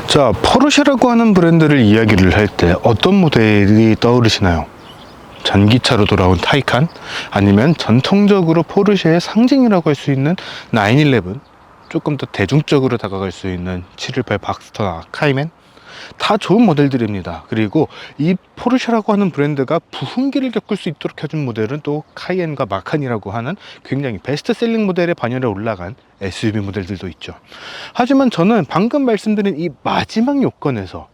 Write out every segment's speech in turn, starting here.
자, 포르쉐라고 하는 브랜드를 이야기를 할 때 어떤 모델이 떠오르시나요? 전기차로 돌아온 타이칸? 아니면 전통적으로 포르쉐의 상징이라고 할 수 있는 911? 조금 더 대중적으로 다가갈 수 있는 718 박스터나 카이맨? 다 좋은 모델들입니다. 그리고 이 포르쉐라고 하는 브랜드가 부흥기를 겪을 수 있도록 해준 모델은 또 카이엔과 마칸이라고 하는 굉장히 베스트셀링 모델의 반열에 올라간 SUV 모델들도 있죠. 하지만 저는 방금 말씀드린 이 마지막 요건에서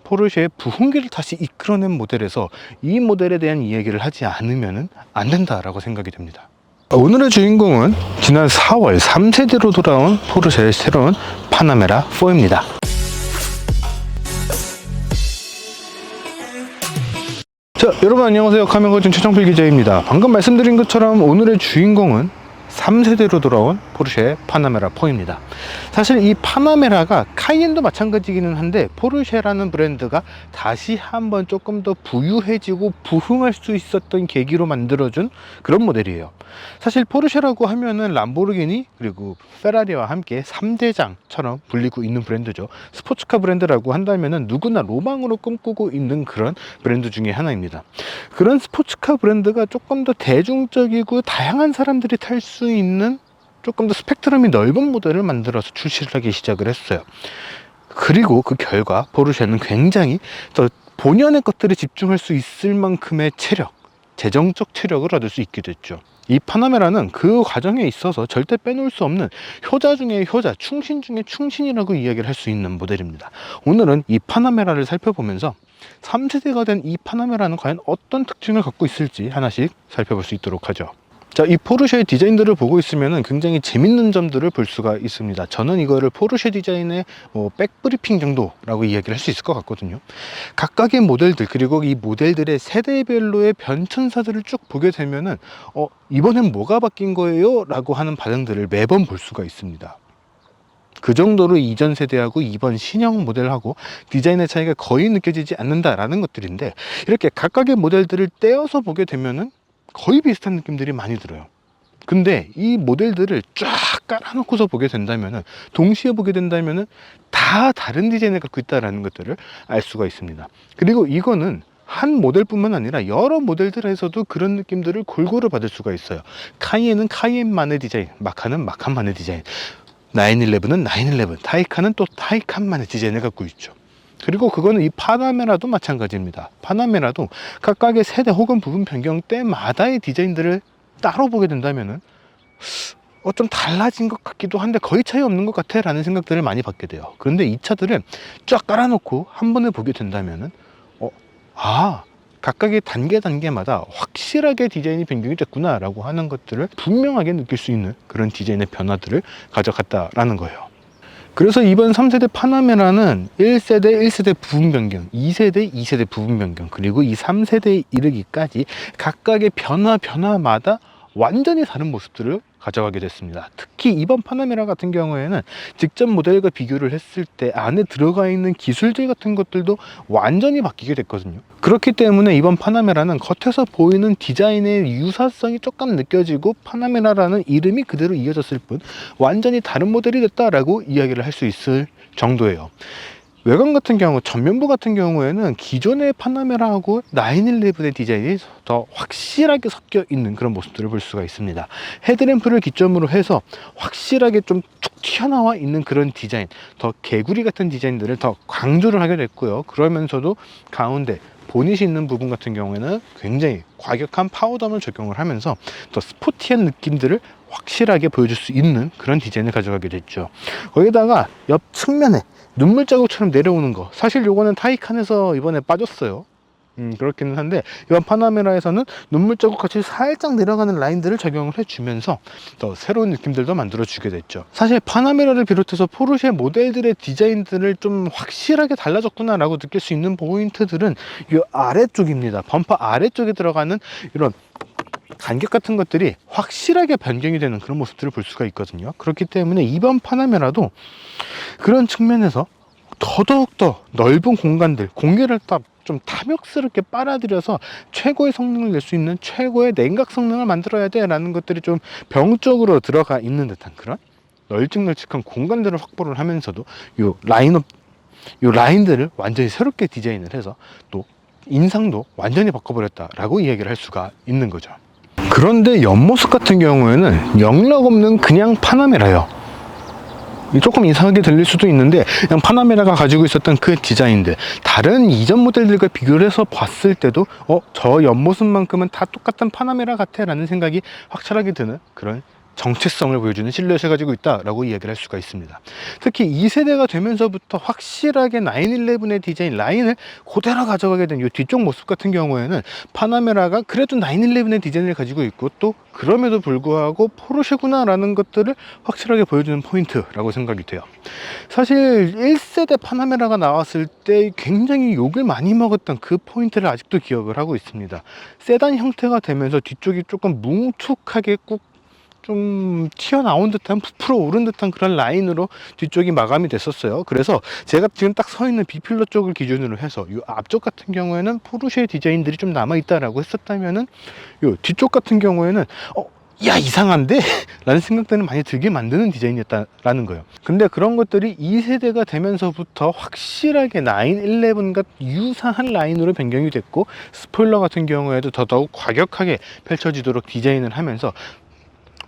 포르쉐의 부흥기를 다시 이끌어낸 모델에서 이 모델에 대한 이야기를 하지 않으면 안 된다라고 생각이 됩니다. 오늘의 주인공은 지난 4월 3세대로 돌아온 포르쉐의 새로운 파나메라 4입니다. 자, 여러분 안녕하세요. 카멘거진 최정필 기자입니다. 방금 말씀드린 것처럼 오늘의 주인공은 3세대로 돌아온 포르쉐 파나메라 4입니다. 사실 이 파나메라가 카이엔도 마찬가지기는 한데 포르쉐라는 브랜드가 다시 한번 조금 더 부유해지고 부흥할 수 있었던 계기로 만들어준 그런 모델이에요. 사실 포르쉐라고 하면은 람보르기니 그리고 페라리와 함께 3대장처럼 불리고 있는 브랜드죠. 스포츠카 브랜드라고 한다면은 누구나 로망으로 꿈꾸고 있는 그런 브랜드 중에 하나입니다. 그런 스포츠카 브랜드가 조금 더 대중적이고 다양한 사람들이 탈 수 있는 조금 더 스펙트럼이 넓은 모델을 만들어서 출시를 하기 시작을 했어요. 그리고 그 결과 포르쉐는 굉장히 더 본연의 것들에 집중할 수 있을 만큼의 체력, 재정적 체력을 얻을 수 있게 됐죠. 이 파나메라는 그 과정에 있어서 절대 빼놓을 수 없는 효자 중에 효자, 충신 중에 충신이라고 이야기를 할 수 있는 모델입니다. 오늘은 이 파나메라를 살펴보면서 3세대가 된 이 파나메라는 과연 어떤 특징을 갖고 있을지 하나씩 살펴볼 수 있도록 하죠. 자, 이 포르쉐의 디자인들을 보고 있으면 굉장히 재밌는 점들을 볼 수가 있습니다. 저는 이거를 포르쉐 디자인의 백브리핑 정도라고 이야기를 할 수 있을 것 같거든요. 각각의 모델들 그리고 이 모델들의 세대별로의 변천사들을 쭉 보게 되면은 이번엔 뭐가 바뀐 거예요? 라고 하는 반응들을 매번 볼 수가 있습니다. 그 정도로 이전 세대하고 이번 신형 모델하고 디자인의 차이가 거의 느껴지지 않는다라는 것들인데, 이렇게 각각의 모델들을 떼어서 보게 되면은 거의 비슷한 느낌들이 많이 들어요. 근데 이 모델들을 쫙 깔아놓고서 보게 된다면은, 동시에 보게 된다면은 다 다른 디자인을 갖고 있다는 것들을 알 수가 있습니다. 그리고 이거는 한 모델뿐만 아니라 여러 모델들에서도 그런 느낌들을 골고루 받을 수가 있어요. 카이엔은 카이엔만의 디자인, 마칸은 마칸만의 디자인, 911은 911, 타이칸은 또 타이칸만의 디자인을 갖고 있죠. 그리고 그거는 이 파나메라도 마찬가지입니다. 파나메라도 각각의 세대 혹은 부분 변경 때마다의 디자인들을 따로 보게 된다면은 좀 달라진 것 같기도 한데 거의 차이 없는 것 같아 라는 생각들을 많이 받게 돼요. 그런데 이 차들을 쫙 깔아놓고 한 번에 보게 된다면은 각각의 단계마다 확실하게 디자인이 변경이 됐구나 라고 하는 것들을 분명하게 느낄 수 있는 그런 디자인의 변화들을 가져갔다라는 거예요. 그래서 이번 3세대 파나메라는 1세대 부분 변경, 2세대 부분 변경, 그리고 이 3세대에 이르기까지 각각의 변화마다 완전히 다른 모습들을 가져가게 됐습니다. 특히 이번 파나메라 같은 경우에는 직전 모델과 비교를 했을 때 안에 들어가 있는 기술들 같은 것들도 완전히 바뀌게 됐거든요. 그렇기 때문에 이번 파나메라는 겉에서 보이는 디자인의 유사성이 조금 느껴지고 파나메라라는 이름이 그대로 이어졌을 뿐 완전히 다른 모델이 됐다라고 이야기를 할 수 있을 정도예요. 외관 같은 경우, 전면부 같은 경우에는 기존의 파나메라하고 911의 디자인이 더 확실하게 섞여 있는 그런 모습들을 볼 수가 있습니다. 헤드램프를 기점으로 해서 확실하게 좀 툭 튀어나와 있는 그런 디자인, 더 개구리 같은 디자인들을 더 강조를 하게 됐고요. 그러면서도 가운데 보닛이 있는 부분 같은 경우에는 굉장히 과격한 파우더를 적용을 하면서 더 스포티한 느낌들을 확실하게 보여줄 수 있는 그런 디자인을 가져가게 됐죠. 거기다가 옆 측면에 눈물 자국처럼 내려오는 거, 사실 요거는 타이칸에서 이번에 빠졌어요. 그렇기는 한데 이번 파나메라에서는 눈물 자국 같이 살짝 내려가는 라인들을 적용을 해주면서 더 새로운 느낌들도 만들어주게 됐죠. 사실 파나메라를 비롯해서 포르쉐 모델들의 디자인들을 좀 확실하게 달라졌구나 라고 느낄 수 있는 포인트들은 이 아래쪽입니다. 범퍼 아래쪽에 들어가는 이런 간격 같은 것들이 확실하게 변경이 되는 그런 모습들을 볼 수가 있거든요. 그렇기 때문에 이번 파나메라도 그런 측면에서 더더욱더 넓은 공간들, 공기를 좀 탐욕스럽게 빨아들여서 최고의 성능을 낼 수 있는 최고의 냉각 성능을 만들어야 돼 라는 것들이 좀 병적으로 들어가 있는 듯한 그런 널찍널찍한 공간들을 확보를 하면서도 이 라인업 이 라인들을 완전히 새롭게 디자인을 해서 또 인상도 완전히 바꿔버렸다라고 이야기를 할 수가 있는 거죠. 그런데 옆모습 같은 경우에는 영락 없는 그냥 파나메라예요. 조금 이상하게 들릴 수도 있는데 그냥 파나메라가 가지고 있었던 그 디자인들, 다른 이전 모델들과 비교를 해서 봤을 때도 저 옆모습만큼은 다 똑같은 파나메라 같아 라는 생각이 확실하게 드는 그런 정체성을 보여주는 실루엣을 가지고 있다라고 이야기를 할 수가 있습니다. 특히 2세대가 되면서부터 확실하게 911의 디자인 라인을 그대로 가져가게 된 이 뒤쪽 모습 같은 경우에는 파나메라가 그래도 911의 디자인을 가지고 있고 또 그럼에도 불구하고 포르쉐구나 라는 것들을 확실하게 보여주는 포인트라고 생각이 돼요. 사실 1세대 파나메라가 나왔을 때 굉장히 욕을 많이 먹었던 그 포인트를 아직도 기억을 하고 있습니다. 세단 형태가 되면서 뒤쪽이 조금 뭉툭하게 꾹 좀 튀어나온 듯한, 부풀어 오른 듯한 그런 라인으로 뒤쪽이 마감이 됐었어요. 그래서 제가 지금 딱 서 있는 B필러 쪽을 기준으로 해서 이 앞쪽 같은 경우에는 포르쉐 디자인들이 좀 남아있다라고 했었다면은 이 뒤쪽 같은 경우에는 야 이상한데? 라는 생각들은 많이 들게 만드는 디자인이었다라는 거예요. 근데 그런 것들이 2세대가 되면서부터 확실하게 911과 유사한 라인으로 변경이 됐고, 스포일러 같은 경우에도 더더욱 과격하게 펼쳐지도록 디자인을 하면서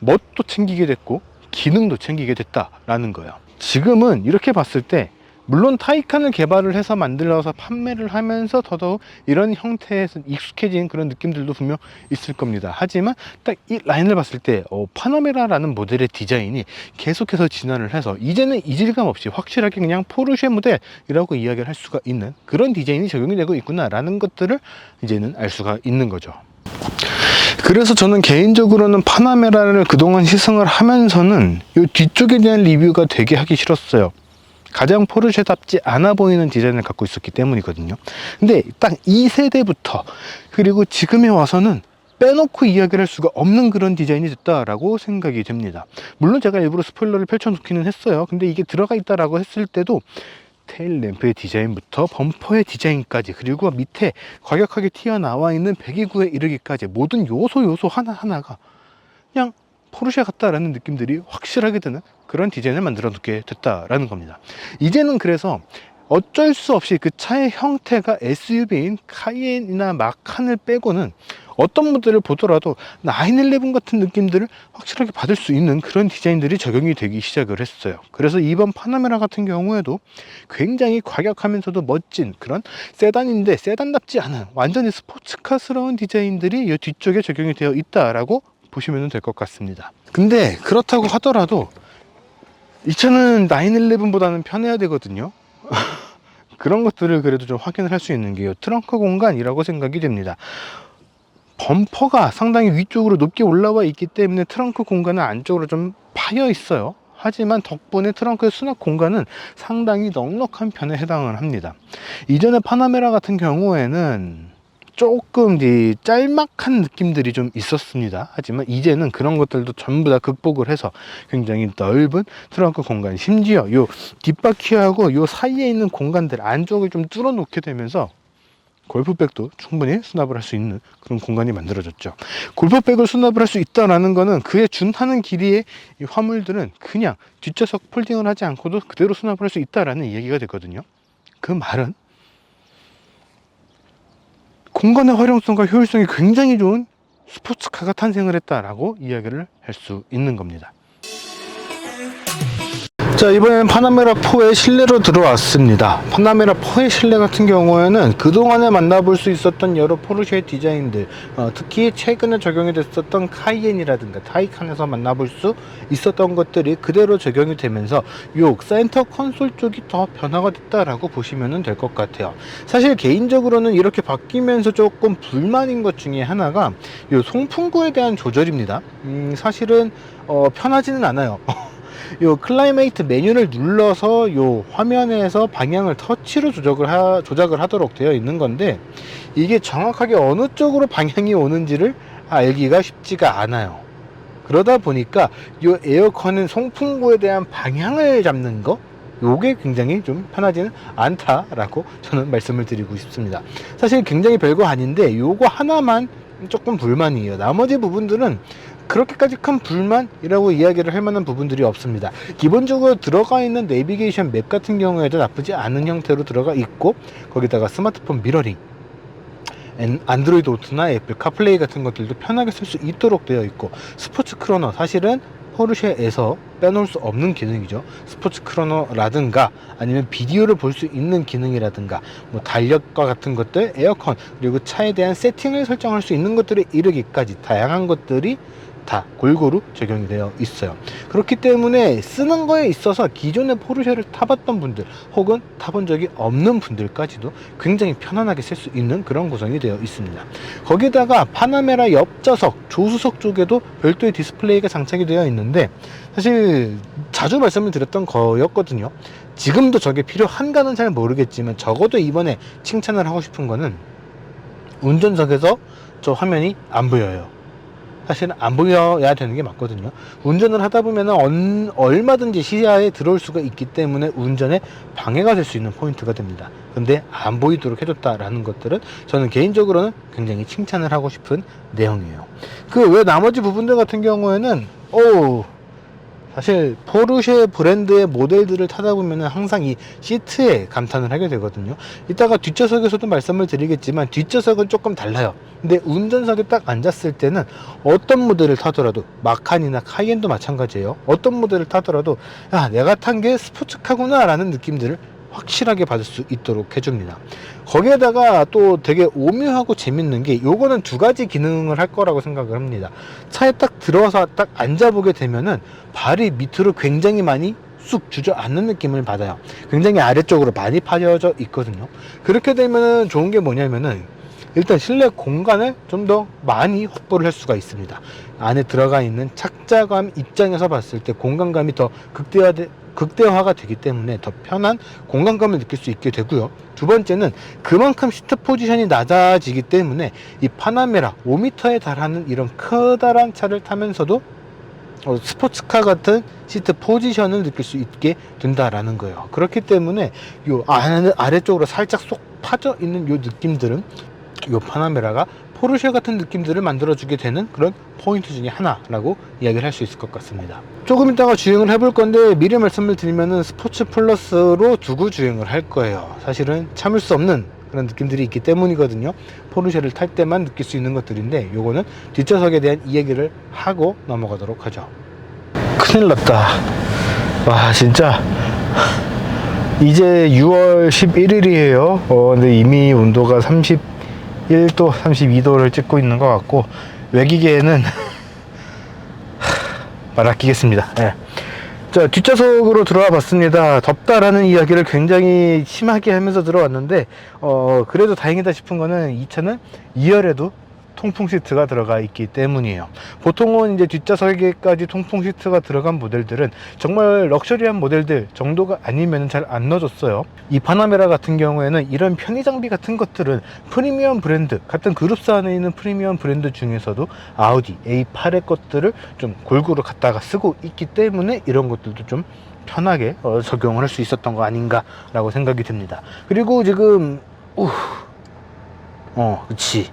멋도 챙기게 됐고 기능도 챙기게 됐다라는 거예요. 지금은 이렇게 봤을 때 물론 타이칸을 개발을 해서 만들어서 판매를 하면서 더더욱 이런 형태에서 익숙해진 그런 느낌들도 분명 있을 겁니다. 하지만 딱 이 라인을 봤을 때 파나메라라는 모델의 디자인이 계속해서 진화를 해서 이제는 이질감 없이 확실하게 그냥 포르쉐 모델이라고 이야기를 할 수가 있는 그런 디자인이 적용이 되고 있구나 라는 것들을 이제는 알 수가 있는 거죠. 그래서 저는 개인적으로는 파나메라를 그동안 시승을 하면서는 이 뒤쪽에 대한 리뷰가 되게 하기 싫었어요. 가장 포르쉐답지 않아 보이는 디자인을 갖고 있었기 때문이거든요. 근데 딱 2세대부터 그리고 지금에 와서는 빼놓고 이야기를 할 수가 없는 그런 디자인이 됐다라고 생각이 됩니다. 물론 제가 일부러 스포일러를 펼쳐놓기는 했어요. 근데 이게 들어가 있다라고 했을 때도 테일 램프의 디자인부터 범퍼의 디자인까지, 그리고 밑에 과격하게 튀어나와 있는 배기구에 이르기까지 모든 요소 하나하나가 그냥 포르쉐 같다라는 느낌들이 확실하게 드는 그런 디자인을 만들어 놓게 됐다라는 겁니다. 이제는 그래서 어쩔 수 없이 그 차의 형태가 SUV인 카이엔이나 마칸을 빼고는 어떤 모델을 보더라도 911 같은 느낌들을 확실하게 받을 수 있는 그런 디자인들이 적용이 되기 시작을 했어요. 그래서 이번 파나메라 같은 경우에도 굉장히 과격하면서도 멋진 그런 세단인데 세단답지 않은 완전히 스포츠카스러운 디자인들이 이 뒤쪽에 적용이 되어 있다라고 보시면 될 것 같습니다. 근데 그렇다고 하더라도 이 차는 911보다는 편해야 되거든요. 그런 것들을 그래도 좀 확인을 할 수 있는 게 트렁크 공간이라고 생각이 됩니다. 범퍼가 상당히 위쪽으로 높게 올라와 있기 때문에 트렁크 공간은 안쪽으로 좀 파여 있어요. 하지만 덕분에 트렁크의 수납 공간은 상당히 넉넉한 편에 해당을 합니다. 이전에 파나메라 같은 경우에는 조금 짤막한 느낌들이 좀 있었습니다. 하지만 이제는 그런 것들도 전부 다 극복을 해서 굉장히 넓은 트렁크 공간, 심지어 요 뒷바퀴하고 요 사이에 있는 공간들 안쪽을 좀 뚫어 놓게 되면서 골프백도 충분히 수납을 할 수 있는 그런 공간이 만들어졌죠. 골프백을 수납을 할 수 있다는 거는 그에 준하는 길이의 이 화물들은 그냥 뒷좌석 폴딩을 하지 않고도 그대로 수납을 할 수 있다는 이야기가 되거든요. 그 말은 공간의 활용성과 효율성이 굉장히 좋은 스포츠카가 탄생을 했다라고 이야기를 할 수 있는 겁니다. 자, 이번엔 파나메라 4의 실내로 들어왔습니다. 파나메라 4의 실내 같은 경우에는 그동안에 만나볼 수 있었던 여러 포르쉐 디자인들, 특히 최근에 적용이 됐었던 카이엔이라든가 타이칸에서 만나볼 수 있었던 것들이 그대로 적용이 되면서 요 센터 콘솔 쪽이 더 변화가 됐다라고 보시면 될 것 같아요. 사실 개인적으로는 이렇게 바뀌면서 조금 불만인 것 중에 하나가 요 송풍구에 대한 조절입니다. 사실은 편하지는 않아요. 요 클라이메이트 메뉴를 눌러서 요 화면에서 방향을 터치로 조작을 하도록 되어 있는 건데, 이게 정확하게 어느 쪽으로 방향이 오는지를 알기가 쉽지가 않아요. 그러다 보니까 요 에어컨은 송풍구에 대한 방향을 잡는 거, 요게 굉장히 좀 편하지는 않다라고 저는 말씀을 드리고 싶습니다. 사실 굉장히 별거 아닌데 요거 하나만 조금 불만이에요. 나머지 부분들은 그렇게까지 큰 불만이라고 이야기를 할 만한 부분들이 없습니다. 기본적으로 들어가 있는 내비게이션 맵 같은 경우에도 나쁘지 않은 형태로 들어가 있고, 거기다가 스마트폰 미러링, 안드로이드 오토나 애플 카플레이 같은 것들도 편하게 쓸 수 있도록 되어 있고, 스포츠 크로너, 사실은 포르쉐에서 빼놓을 수 없는 기능이죠. 스포츠 크로너라든가 아니면 비디오를 볼 수 있는 기능이라든가 뭐 달력과 같은 것들, 에어컨, 그리고 차에 대한 세팅을 설정할 수 있는 것들에 이르기까지 다양한 것들이 다 골고루 적용이 되어 있어요. 그렇기 때문에 쓰는 거에 있어서 기존의 포르쉐를 타봤던 분들 혹은 타본 적이 없는 분들까지도 굉장히 편안하게 쓸 수 있는 그런 구성이 되어 있습니다. 거기다가 파나메라 옆좌석, 조수석 쪽에도 별도의 디스플레이가 장착이 되어 있는데, 사실 자주 말씀을 드렸던 거였거든요. 지금도 저게 필요한가는 잘 모르겠지만 적어도 이번에 칭찬을 하고 싶은 거는 운전석에서 저 화면이 안 보여요. 사실은 안 보여야 되는 게 맞거든요. 운전을 하다 보면 얼마든지 시야에 들어올 수가 있기 때문에 운전에 방해가 될 수 있는 포인트가 됩니다. 근데 안 보이도록 해줬다라는 것들은 저는 개인적으로는 굉장히 칭찬을 하고 싶은 내용이에요. 그 외 나머지 부분들 같은 경우에는 사실 포르쉐 브랜드의 모델들을 타다 보면 항상 이 시트에 감탄을 하게 되거든요. 이따가 뒷좌석에서도 말씀을 드리겠지만 뒷좌석은 조금 달라요. 근데 운전석에 딱 앉았을 때는 어떤 모델을 타더라도, 마칸이나 카이엔도 마찬가지예요. 어떤 모델을 타더라도 야, 내가 탄 게 스포츠카구나 라는 느낌들을 확실하게 받을 수 있도록 해줍니다. 거기에다가 또 되게 오묘하고 재밌는 게, 요거는 두 가지 기능을 할 거라고 생각을 합니다. 차에 딱 들어와서 딱 앉아보게 되면은 발이 밑으로 굉장히 많이 쑥 주저앉는 느낌을 받아요. 굉장히 아래쪽으로 많이 파여져 있거든요. 그렇게 되면은 좋은 게 뭐냐면은, 일단 실내 공간을 좀 더 많이 확보를 할 수가 있습니다. 안에 들어가 있는 착자감 입장에서 봤을 때 공간감이 더 극대화가 되기 때문에 더 편한 공간감을 느낄 수 있게 되고요. 두 번째는 그만큼 시트 포지션이 낮아지기 때문에 이 파나메라 5m에 달하는 이런 커다란 차를 타면서도 스포츠카 같은 시트 포지션을 느낄 수 있게 된다라는 거예요. 그렇기 때문에 요 아래쪽으로 살짝 쏙 파져 있는 요 느낌들은 요 파나메라가 포르쉐 같은 느낌들을 만들어주게 되는 그런 포인트 중에 하나라고 이야기를 할 수 있을 것 같습니다. 조금 이따가 주행을 해볼 건데, 미리 말씀을 드리면은 스포츠 플러스로 두고 주행을 할 거예요. 사실은 참을 수 없는 그런 느낌들이 있기 때문이거든요. 포르쉐를 탈 때만 느낄 수 있는 것들인데, 요거는 뒷좌석에 대한 이야기를 하고 넘어가도록 하죠. 큰일 났다. 와, 진짜 이제 6월 11일이에요 근데 이미 온도가 31도, 32도를 찍고 있는 것 같고, 외기계에는 말 아끼겠습니다. 네. 자, 뒷좌석으로 들어와 봤습니다. 덥다라는 이야기를 굉장히 심하게 하면서 들어왔는데, 그래도 다행이다 싶은 거는 이 차는 2열에도 통풍 시트가 들어가 있기 때문이에요. 보통은 이제 뒷좌석에까지 통풍 시트가 들어간 모델들은 정말 럭셔리한 모델들 정도가 아니면 잘 안 넣어줬어요. 이 파나메라 같은 경우에는 이런 편의 장비 같은 것들은 프리미엄 브랜드, 같은 그룹사 안에 있는 프리미엄 브랜드 중에서도 아우디 A8의 것들을 좀 골고루 갖다가 쓰고 있기 때문에 이런 것들도 좀 편하게 적용을 할 수 있었던 거 아닌가 라고 생각이 듭니다. 그리고 지금 그치.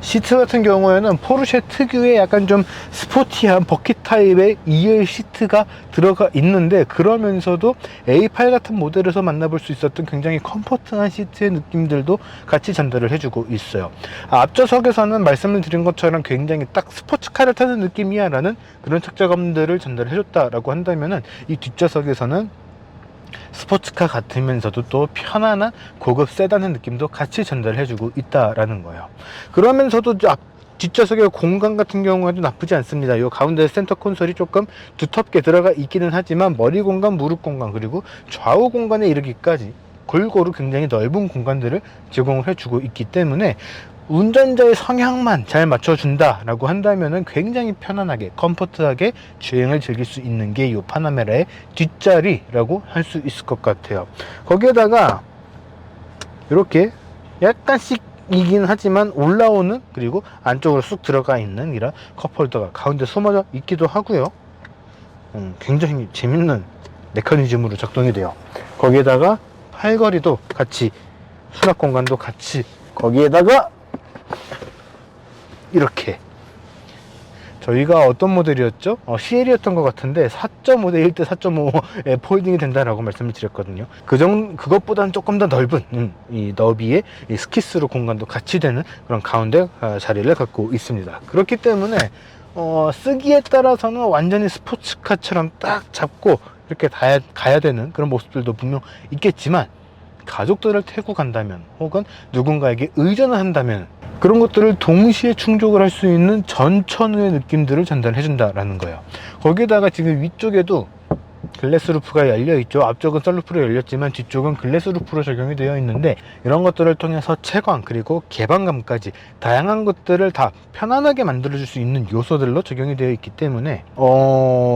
시트 같은 경우에는 포르쉐 특유의 약간 좀 스포티한 버킷 타입의 2열 시트가 들어가 있는데, 그러면서도 A8 같은 모델에서 만나볼 수 있었던 굉장히 컴포트한 시트의 느낌들도 같이 전달을 해주고 있어요. 앞좌석에서는 말씀을 드린 것처럼 굉장히 딱 스포츠카를 타는 느낌이야 라는 그런 착자감들을 전달해줬다라고 한다면은, 이 뒷좌석에서는 스포츠카 같으면서도 또 편안한 고급 세단의 느낌도 같이 전달해주고 있다라는 거예요. 그러면서도 뒷좌석의 공간 같은 경우에도 나쁘지 않습니다. 이 가운데 센터 콘솔이 조금 두텁게 들어가 있기는 하지만 머리 공간, 무릎 공간, 그리고 좌우 공간에 이르기까지 골고루 굉장히 넓은 공간들을 제공을 해주고 있기 때문에 운전자의 성향만 잘 맞춰준다 라고 한다면 굉장히 편안하게 컴포트하게 주행을 즐길 수 있는 게 이 파나메라의 뒷자리라고 할 수 있을 것 같아요. 거기에다가 이렇게 약간씩 이긴 하지만 올라오는, 그리고 안쪽으로 쑥 들어가 있는 이런 컵홀더가 가운데 숨어져 있기도 하고요. 굉장히 재밌는 메커니즘으로 작동이 돼요. 거기에다가 팔걸이도 같이, 수납 공간도 같이, 거기에다가 이렇게 저희가 어떤 모델이었죠? CL이었던 것 같은데 4.5대 1대 4.5에 폴딩이 된다라고 말씀을 드렸거든요. 그것보다는 조금 더 넓은 이 너비에 이 스키스로 공간도 같이 되는 그런 가운데 자리를 갖고 있습니다. 그렇기 때문에 쓰기에 따라서는 완전히 스포츠카처럼 딱 잡고 이렇게 가야 되는 그런 모습들도 분명 있겠지만, 가족들을 태우고 간다면 혹은 누군가에게 의존을 한다면 그런 것들을 동시에 충족을 할 수 있는 전천후의 느낌들을 전달해 준다라는 거예요. 거기에다가 지금 위쪽에도 글래스 루프가 열려 있죠. 앞쪽은 썬루프로 열렸지만 뒤쪽은 글래스 루프로 적용이 되어 있는데, 이런 것들을 통해서 채광 그리고 개방감까지 다양한 것들을 다 편안하게 만들어 줄 수 있는 요소들로 적용이 되어 있기 때문에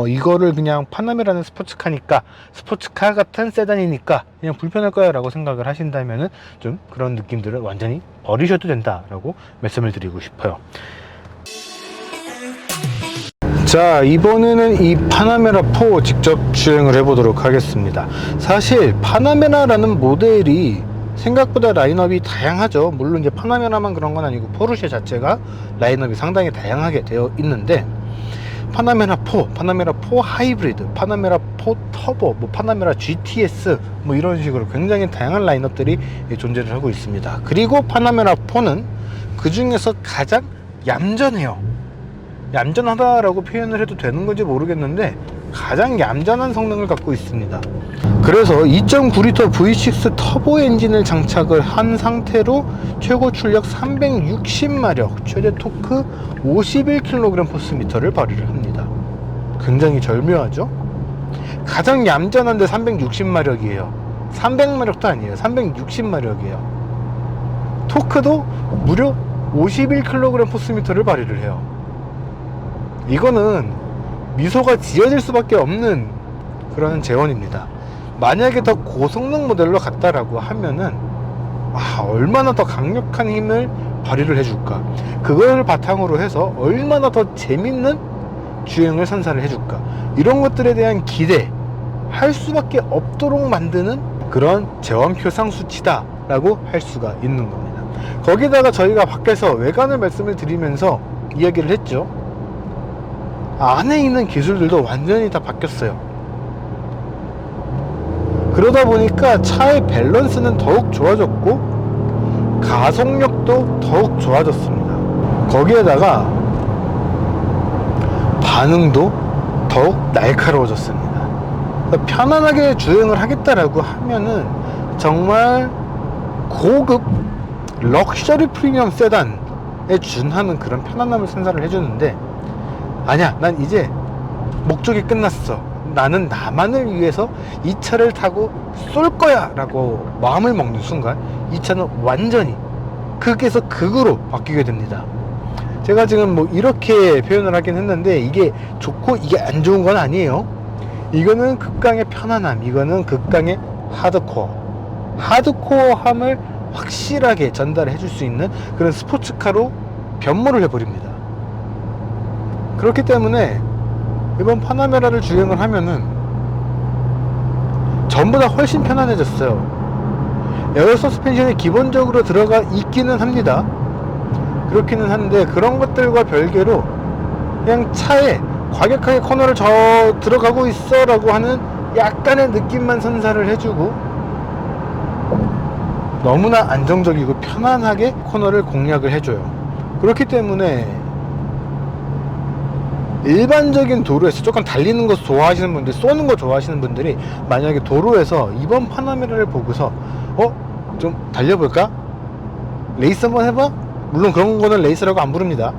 이거를 그냥 파나메라는 스포츠카니까, 스포츠카 같은 세단이니까 그냥 불편할 거야 라고 생각을 하신다면은 좀 그런 느낌들을 완전히 버리셔도 된다라고 말씀을 드리고 싶어요. 자, 이번에는 이 파나메라 4 직접 주행을 해보도록 하겠습니다. 사실 파나메라라는 모델이 생각보다 라인업이 다양하죠. 물론 이제 파나메라만 그런 건 아니고 포르쉐 자체가 라인업이 상당히 다양하게 되어 있는데, 파나메라 4, 파나메라 4 하이브리드, 파나메라 4 터보, 뭐 파나메라 GTS 뭐 이런 식으로 굉장히 다양한 라인업들이 존재를 하고 있습니다. 그리고 파나메라 4는 그 중에서 가장 얌전해요. 얌전하다라고 표현을 해도 되는 건지 모르겠는데 가장 얌전한 성능을 갖고 있습니다. 그래서 2.9L V6 터보 엔진을 장착을 한 상태로 최고 출력 360마력, 최대 토크 51kgpm를 발휘를 합니다. 굉장히 절묘하죠? 가장 얌전한데 360마력이에요. 300마력도 아니에요. 360마력이에요. 토크도 무려 51kgpm를 발휘를 해요. 이거는 미소가 지어질 수밖에 없는 그런 제원입니다. 만약에 더 고성능 모델로 갔다라고 하면은 얼마나 더 강력한 힘을 발휘를 해줄까, 그걸 바탕으로 해서 얼마나 더 재밌는 주행을 선사를 해줄까, 이런 것들에 대한 기대 할 수밖에 없도록 만드는 그런 제원표 상수치다 라고 할 수가 있는 겁니다. 거기다가 저희가 밖에서 외관을 말씀을 드리면서 이야기를 했죠. 안에 있는 기술들도 완전히 다 바뀌었어요. 그러다 보니까 차의 밸런스는 더욱 좋아졌고 가속력도 더욱 좋아졌습니다. 거기에다가 반응도 더욱 날카로워졌습니다. 편안하게 주행을 하겠다라고 하면은 정말 고급 럭셔리 프리미엄 세단에 준하는 그런 편안함을 선사를 해주는데, 아니야, 난 이제 목적이 끝났어, 나는 나만을 위해서 이 차를 타고 쏠 거야 라고 마음을 먹는 순간 이 차는 완전히 극에서 극으로 바뀌게 됩니다. 제가 지금 뭐 이렇게 표현을 하긴 했는데 이게 좋고 이게 안 좋은 건 아니에요. 이거는 극강의 편안함, 이거는 극강의 하드코어함을 확실하게 전달해 줄 수 있는 그런 스포츠카로 변모를 해버립니다. 그렇기 때문에 이번 파나메라를 주행을 하면은 전보다 훨씬 편안해졌어요. 에어 서스펜션이 기본적으로 들어가 있기는 합니다. 그렇기는 한데 그런 것들과 별개로 그냥 차에 과격하게 코너를 들어가고 있어 라고 하는 약간의 느낌만 선사를 해주고 너무나 안정적이고 편안하게 코너를 공략을 해줘요. 그렇기 때문에 일반적인 도로에서 조금 달리는 거 좋아하시는 분들, 쏘는 거 좋아하시는 분들이 만약에 도로에서 이번 파나메라를 보고서 좀 달려볼까? 레이스 한번 해봐? 물론 그런 거는 레이스라고 안 부릅니다.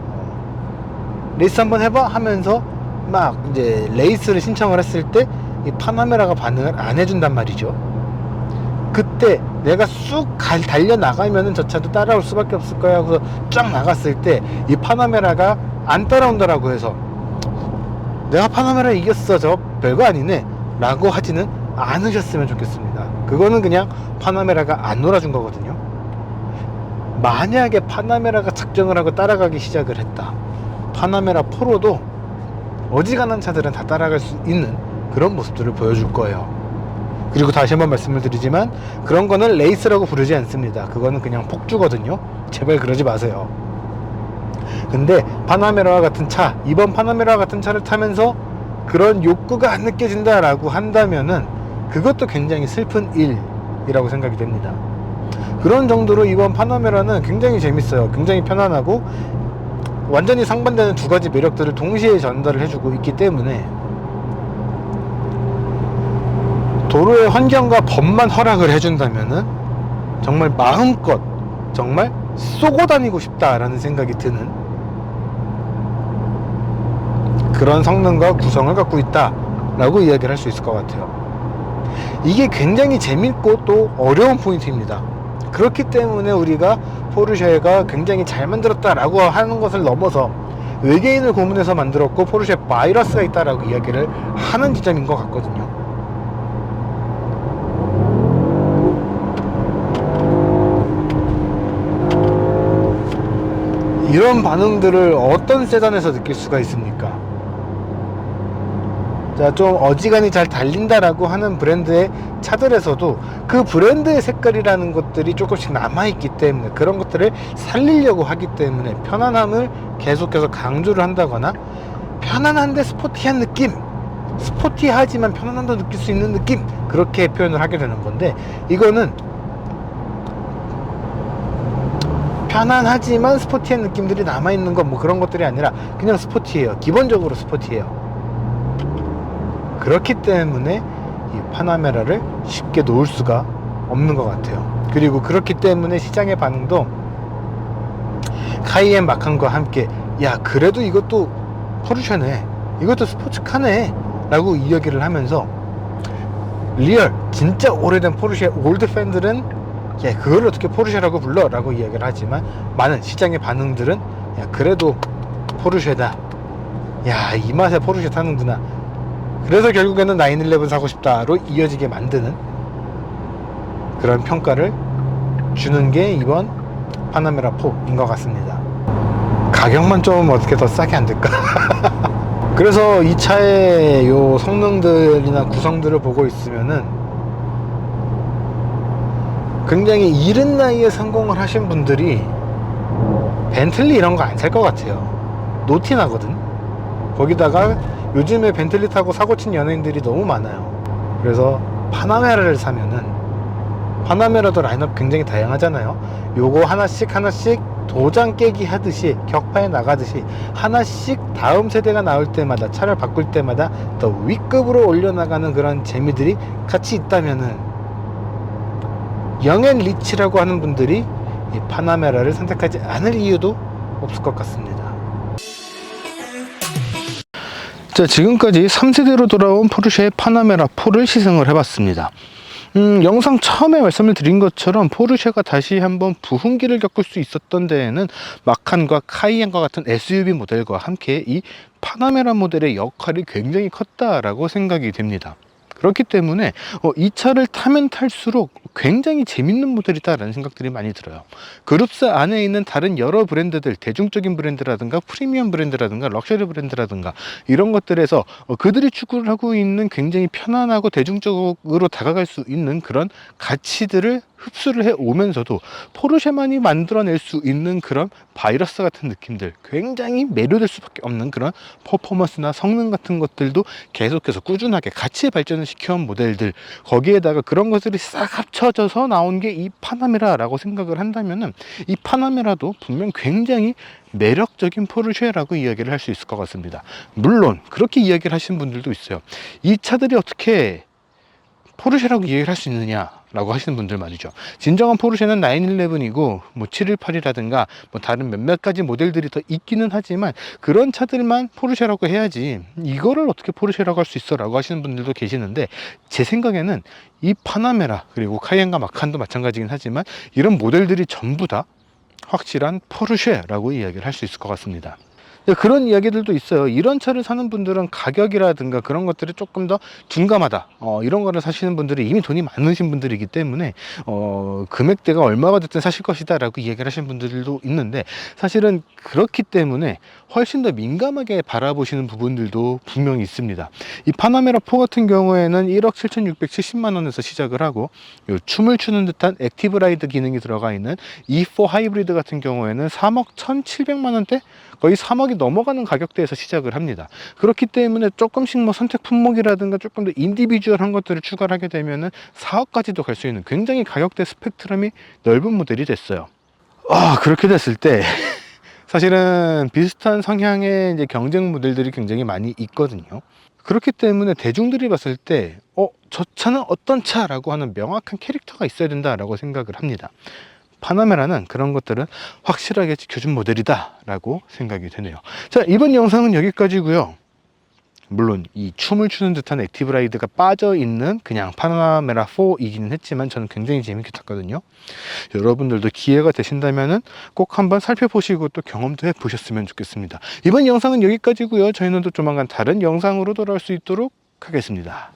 레이스 한번 해봐? 하면서 막 이제 레이스를 신청을 했을 때 이 파나메라가 반응을 안 해준단 말이죠. 그때 내가 쑥 달려나가면은 저 차도 따라올 수밖에 없을 거야 하고 쫙 나갔을 때 이 파나메라가 안 따라온다라고 해서 내가 파나메라 이겼어, 저 별거 아니네 라고 하지는 않으셨으면 좋겠습니다. 그거는 그냥 파나메라가 안 놀아준 거거든요. 만약에 파나메라가 작정을 하고 따라가기 시작을 했다, 파나메라 4로도 어지간한 차들은 다 따라갈 수 있는 그런 모습들을 보여줄 거예요. 그리고 다시 한번 말씀을 드리지만 그런 거는 레이스라고 부르지 않습니다. 그거는 그냥 폭주거든요. 제발 그러지 마세요. 근데 파나메라와 같은 차, 이번 파나메라와 같은 차를 타면서 그런 욕구가 안 느껴진다 라고 한다면은 그것도 굉장히 슬픈 일이라고 생각이 됩니다. 그런 정도로 이번 파나메라는 굉장히 재밌어요. 굉장히 편안하고 완전히 상반되는 두 가지 매력들을 동시에 전달을 해주고 있기 때문에 도로의 환경과 법만 허락을 해준다면은 정말 마음껏 정말 쏘고 다니고 싶다라는 생각이 드는 그런 성능과 구성을 갖고 있다라고 이야기를 할 수 있을 것 같아요. 이게 굉장히 재밌고 또 어려운 포인트입니다. 그렇기 때문에 우리가 포르쉐가 굉장히 잘 만들었다라고 하는 것을 넘어서 외계인을 고문해서 만들었고 포르쉐 바이러스가 있다라고 이야기를 하는 지점인 것 같거든요. 이런 반응들을 어떤 세단에서 느낄 수가 있습니까? 자, 좀 어지간히 잘 달린다라고 하는 브랜드의 차들에서도 그 브랜드의 색깔이라는 것들이 조금씩 남아있기 때문에 그런 것들을 살리려고 하기 때문에 편안함을 계속해서 강조를 한다거나 편안한데 스포티한 느낌, 스포티하지만 편안함도 느낄 수 있는 느낌, 그렇게 표현을 하게 되는 건데, 이거는 편안하지만 스포티한 느낌들이 남아있는 건 뭐 그런 것들이 아니라 그냥 스포티해요. 기본적으로 스포티해요. 그렇기 때문에 이 파나메라를 쉽게 놓을 수가 없는 것 같아요. 그리고 그렇기 때문에 시장의 반응도 카이엔 마칸과 함께 야 그래도 이것도 포르쉐네, 이것도 스포츠카네 라고 이야기를 하면서 리얼 진짜 오래된 포르쉐 올드 팬들은 야 그걸 어떻게 포르쉐라고 불러? 라고 이야기를 하지만 많은 시장의 반응들은 야 그래도 포르쉐다, 야 이 맛에 포르쉐 타는구나, 그래서 결국에는 911 사고 싶다로 이어지게 만드는 그런 평가를 주는 게 이번 파나메라 4인 것 같습니다. 가격만 좀 어떻게 더 싸게 안 될까? 그래서 이 차의 요 성능들이나 구성들을 보고 있으면은 굉장히 이른 나이에 성공을 하신 분들이 벤틀리 이런 거 안 살 것 같아요. 노티나거든. 거기다가 요즘에 벤틀리 타고 사고친 연예인들이 너무 많아요. 그래서 파나메라를 사면은, 파나메라도 라인업 굉장히 다양하잖아요. 요거 하나씩 도장 깨기 하듯이 격파에 나가듯이 하나씩 다음 세대가 나올 때마다, 차를 바꿀 때마다 더 위급으로 올려나가는 그런 재미들이 같이 있다면은 영앤 리치라고 하는 분들이 이 파나메라를 선택하지 않을 이유도 없을 것 같습니다. 자, 지금까지 3세대로 돌아온 포르쉐 파나메라 4를 시승을 해봤습니다. 영상 처음에 말씀을 드린 것처럼 포르쉐가 다시 한번 부흥기를 겪을 수 있었던 데에는 마칸과 카이엔과 같은 SUV 모델과 함께 이 파나메라 모델의 역할이 굉장히 컸다라고 생각이 됩니다. 그렇기 때문에 이 차를 타면 탈수록 굉장히 재밌는 모델이다라는 생각들이 많이 들어요. 그룹스 안에 있는 다른 여러 브랜드들, 대중적인 브랜드라든가 프리미엄 브랜드라든가 럭셔리 브랜드라든가 이런 것들에서 그들이 추구를 하고 있는 굉장히 편안하고 대중적으로 다가갈 수 있는 그런 가치들을 흡수를 해 오면서도 포르쉐만이 만들어낼 수 있는 그런 바이러스 같은 느낌들, 굉장히 매료될 수밖에 없는 그런 퍼포먼스나 성능 같은 것들도 계속해서 꾸준하게 같이 발전을 시켜온 모델들, 거기에다가 그런 것들이 싹 합쳐져서 나온 게 이 파나메라라고 생각을 한다면은 이 파나메라도 분명 굉장히 매력적인 포르쉐라고 이야기를 할 수 있을 것 같습니다. 물론 그렇게 이야기를 하시는 분들도 있어요. 이 차들이 어떻게 포르쉐라고 이야기를 할 수 있느냐 라고 하시는 분들 말이죠. 진정한 포르쉐는 911이고 뭐 718이라든가 뭐 다른 몇몇 가지 모델들이 더 있기는 하지만 그런 차들만 포르쉐라고 해야지 이거를 어떻게 포르쉐라고 할 수 있어 라고 하시는 분들도 계시는데, 제 생각에는 이 파나메라 그리고 카이엔과 마칸도 마찬가지긴 하지만 이런 모델들이 전부 다 확실한 포르쉐라고 이야기를 할 수 있을 것 같습니다. 그런 이야기들도 있어요. 이런 차를 사는 분들은 가격이라든가 그런 것들이 조금 더 둔감하다, 이런 거를 사시는 분들이 이미 돈이 많으신 분들이기 때문에 금액대가 얼마가 됐든 사실 것이다 라고 이야기를 하시는 분들도 있는데, 사실은 그렇기 때문에 훨씬 더 민감하게 바라보시는 부분들도 분명히 있습니다. 이 파나메라 4 같은 경우에는 1억 7,670만 원에서 시작을 하고, 요 춤을 추는 듯한 액티브 라이드 기능이 들어가 있는 E4 하이브리드 같은 경우에는 3억 1,700만 원대, 거의 3억이 넘어가는 가격대에서 시작을 합니다. 그렇기 때문에 조금씩 뭐 선택 품목이라든가 조금 더 인디비주얼한 것들을 추가를 하게 되면은 4억까지도 갈 수 있는 굉장히 가격대 스펙트럼이 넓은 모델이 됐어요. 그렇게 됐을 때 사실은 비슷한 성향의 이제 경쟁 모델들이 굉장히 많이 있거든요. 그렇기 때문에 대중들이 봤을 때 저 차는 어떤 차라고 하는 명확한 캐릭터가 있어야 된다라고 생각을 합니다. 파나메라는 그런 것들은 확실하게 지켜준 모델이다 라고 생각이 되네요. 자, 이번 영상은 여기까지고요. 물론 이 춤을 추는 듯한 액티브 라이드가 빠져있는 그냥 파나메라 4이기는 했지만 저는 굉장히 재밌게 탔거든요. 여러분들도 기회가 되신다면 꼭 한번 살펴보시고 또 경험도 해보셨으면 좋겠습니다. 이번 영상은 여기까지고요. 저희는 또 조만간 다른 영상으로 돌아올 수 있도록 하겠습니다.